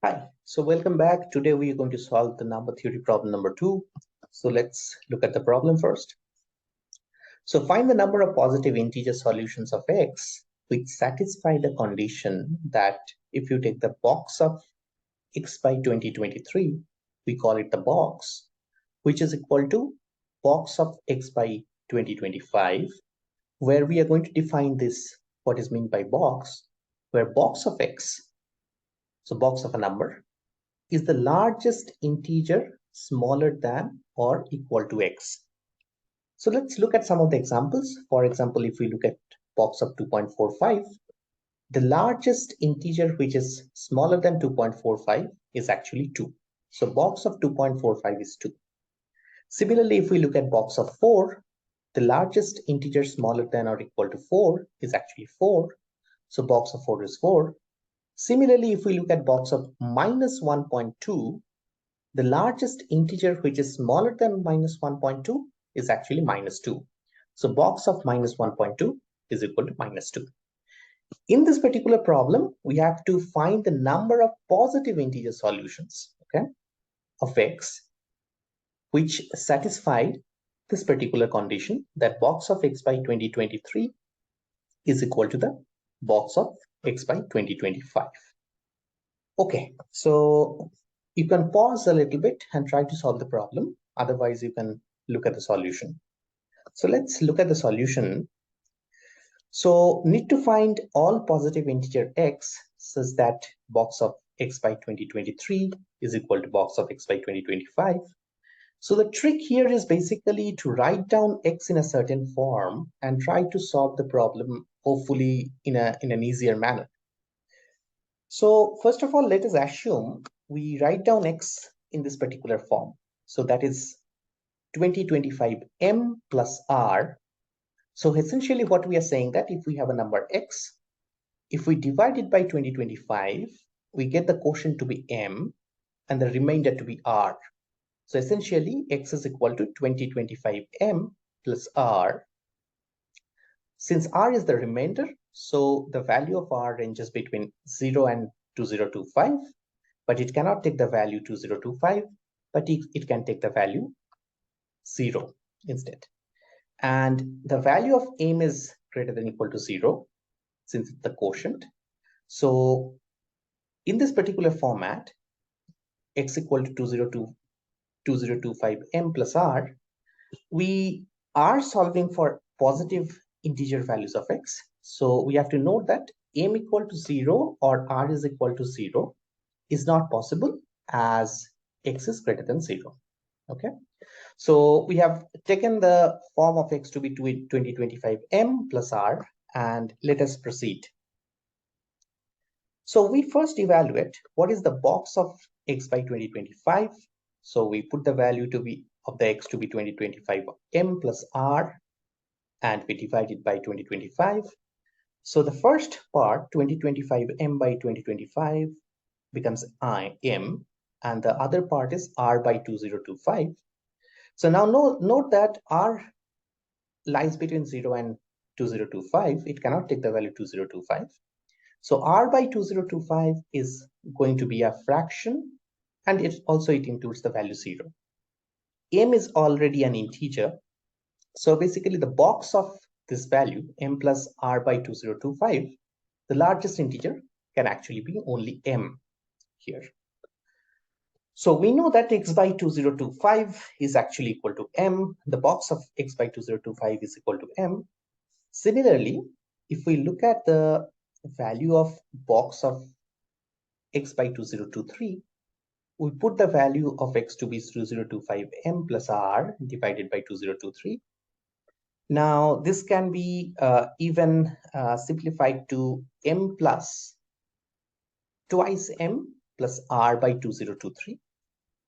Hi, so welcome back. Today we are going to solve the number theory problem number 2. So let's look at the problem first. So find the number of positive integer solutions of x which satisfy the condition that if you take the box of x by 2023, we call it the box, which is equal to box of x by 2025, where we are going to define this, what is meant by box, where box of x, so box of a number, is the largest integer smaller than or equal to x. So let's look at some of the examples. For example, if we look at box of 2.45, the largest integer which is smaller than 2.45 is actually 2. So box of 2.45 is 2. Similarly, if we look at box of 4, the largest integer smaller than or equal to 4 is actually 4. So box of 4 is 4. Similarly, if we look at box of minus 1.2, the largest integer which is smaller than minus 1.2 is actually minus 2. So box of minus 1.2 is equal to minus 2. In this particular problem, we have to find the number of positive integer solutions, okay, of x which satisfy this particular condition that box of x by 2023 is equal to the box of x by 2025. Okay, so you can pause a little bit and try to solve the problem. Otherwise, you can look at the solution. So let's look at the solution. So need to find all positive integer x such that box of x by 2023 is equal to box of x by 2025. So the trick here is basically to write down x in a certain form and try to solve the problem, hopefully in an easier manner. So first of all, let us assume we write down x in this particular form. So that is 2025m plus r. So essentially what we are saying that if we have a number x, if we divide it by 2025, we get the quotient to be m and the remainder to be r. So essentially x is equal to 2025m plus r. Since r is the remainder, so the value of r ranges between 0 and 2025, but it cannot take the value 2025, but it can take the value 0 instead. And the value of m is greater than or equal to 0, since it's the quotient. So in this particular format, x equal to 2025m plus r, we are solving for positive integer values of x. So we have to note that m equal to 0 or r is equal to 0 is not possible as x is greater than 0. Okay. So we have taken the form of x to be 2025m plus r, and let us proceed. So we first evaluate what is the box of x by 2025. So we put the value to be of the x to be 2025m plus r, and we divide it by 2025. So the first part, 2025m by 2025, becomes m, and the other part is r by 2025. So now note that r lies between 0 and 2025. It cannot take the value 2025. So r by 2025 is going to be a fraction, and it includes the value 0. M is already an integer. So basically the box of this value, m plus r by 2025, the largest integer can actually be only m here. So we know that x by 2025 is actually equal to m. The box of x by 2025 is equal to m. Similarly, if we look at the value of box of x by 2023, we put the value of x to be 2025m plus r divided by 2023. Now this can be even simplified to m plus twice m plus r by 2023.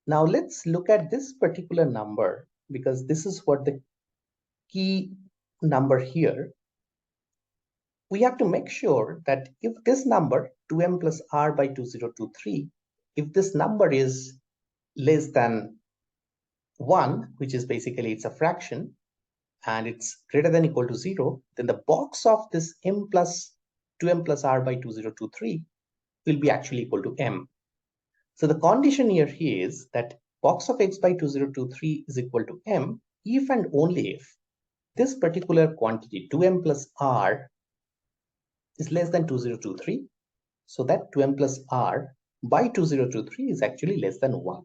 Now let's look at this particular number, because this is what the key number here. We have to make sure that if this number 2m plus r by 2023, if this number is less than 1, which is basically it's a fraction, and it's greater than or equal to 0, then the box of this m plus 2m plus r by 2023 will be actually equal to m. So the condition here is that box of x by 2023 is equal to m if and only if this particular quantity 2m plus r is less than 2023. So that 2m plus r by 2023 is actually less than 1.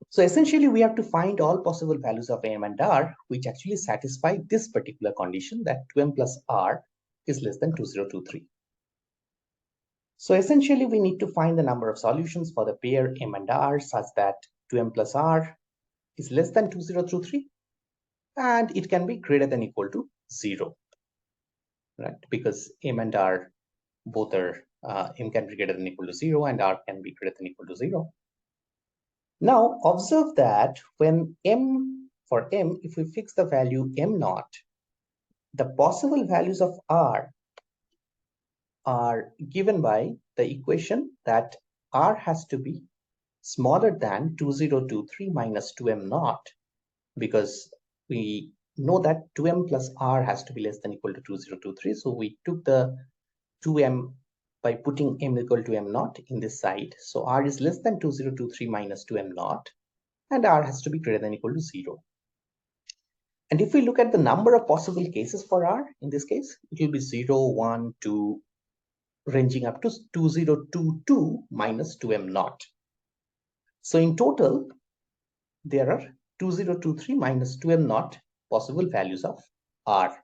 So essentially, we have to find all possible values of m and r which actually satisfy this particular condition that 2m plus r is less than 2023. So essentially, we need to find the number of solutions for the pair m and r such that 2m plus r is less than 2023 and it can be greater than equal to 0, right? Because m and r both are m can be greater than equal to 0 and r can be greater than equal to 0. Now observe that when for m, if we fix the value m naught, the possible values of r are given by the equation that r has to be smaller than 2023 minus 2m naught, because we know that 2m plus r has to be less than equal to 2023. So we took the 2m by putting m equal to m naught in this side. So r is less than 2023 minus 2m naught and r has to be greater than equal to 0. And if we look at the number of possible cases for r, in this case, it will be 0, 1, 2, ranging up to 2022 minus 2m naught. So in total, there are 2023 minus 2m naught possible values of r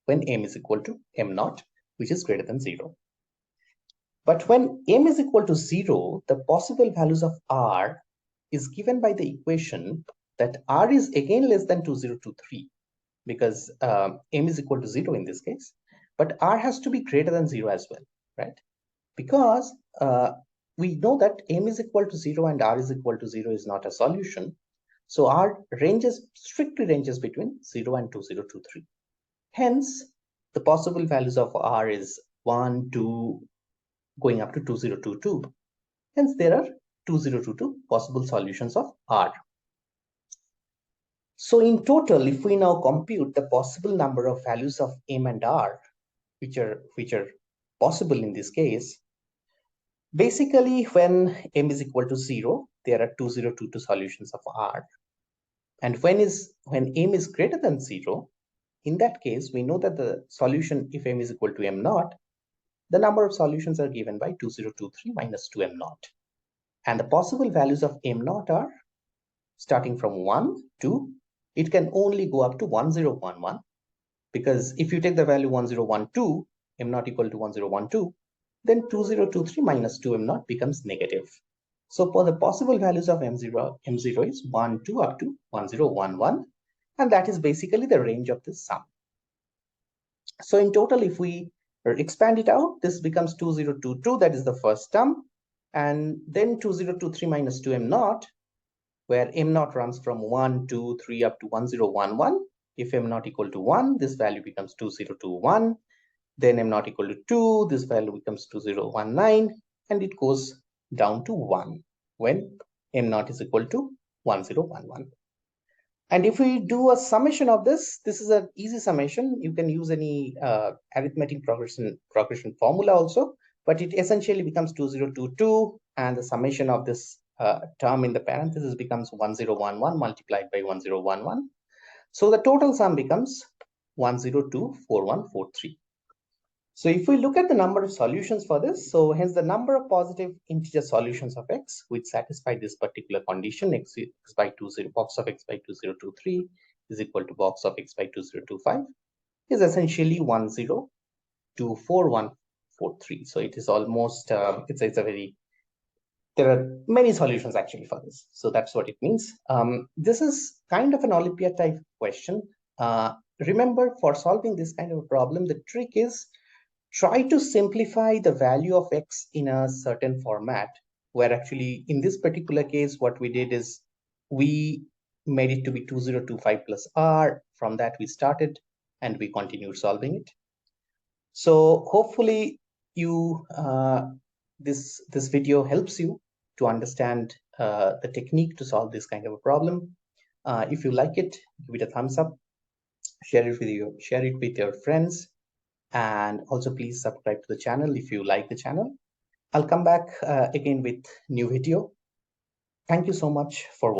when m is equal to m naught, which is greater than 0. But when m is equal to 0, the possible values of r is given by the equation that r is again less than 2023, because m is equal to 0 in this case, but r has to be greater than 0 as well, right? Because we know that m is equal to 0 and r is equal to 0 is not a solution. So r strictly ranges between 0 and 2023. Hence, the possible values of r is 1, 2, going up to 2022. Hence, there are 2022 possible solutions of r. So in total, if we now compute the possible number of values of m and r, which are possible in this case, basically when m is equal to 0, there are 2022 solutions of r. And when m is greater than 0, in that case, we know that the solution, if m is equal to m naught, the number of solutions are given by 2023 minus 2m naught. And the possible values of m naught are starting from 1 to, it can only go up to 1011, because if you take the value 1012, m naught equal to 1012, then 2023 minus 2m naught becomes negative. So for the possible values of m0 is 1, 2 up to 1011, and that is basically the range of this sum. So in total, if we expand it out, this becomes 2022, that is the first term, and then 2023 minus 2m naught, where m naught runs from 1, 2, 3 up to 1011. If m naught equal to 1, this value becomes 2021. Then m naught equal to 2, this value becomes 2019, and it goes down to 1 when m naught is equal to 1011. And if we do a summation of this is an easy summation. You can use any arithmetic progression formula also, but it essentially becomes 2022, and the summation of this term in the parenthesis becomes 1011 multiplied by 1011. So the total sum becomes 1024143. So if we look at the number of solutions for this, so hence the number of positive integer solutions of x which satisfy this particular condition, x by 20, box of x by 2023 is equal to box of x by 2025, is essentially 1024143. So it is almost, it's a very, there are many solutions actually for this. So that's what it means. This is kind of an Olympiad type question. Remember, for solving this kind of a problem, the trick is try to simplify the value of x in a certain format, where actually in this particular case, what we did is we made it to be 2025 plus r. From that we started and we continued solving it. So hopefully you this video helps you to understand the technique to solve this kind of a problem. If you like it, give it a thumbs up, share it with your friends, and also please subscribe to the channel if you like the channel. I'll come back again with new video. Thank you so much for watching.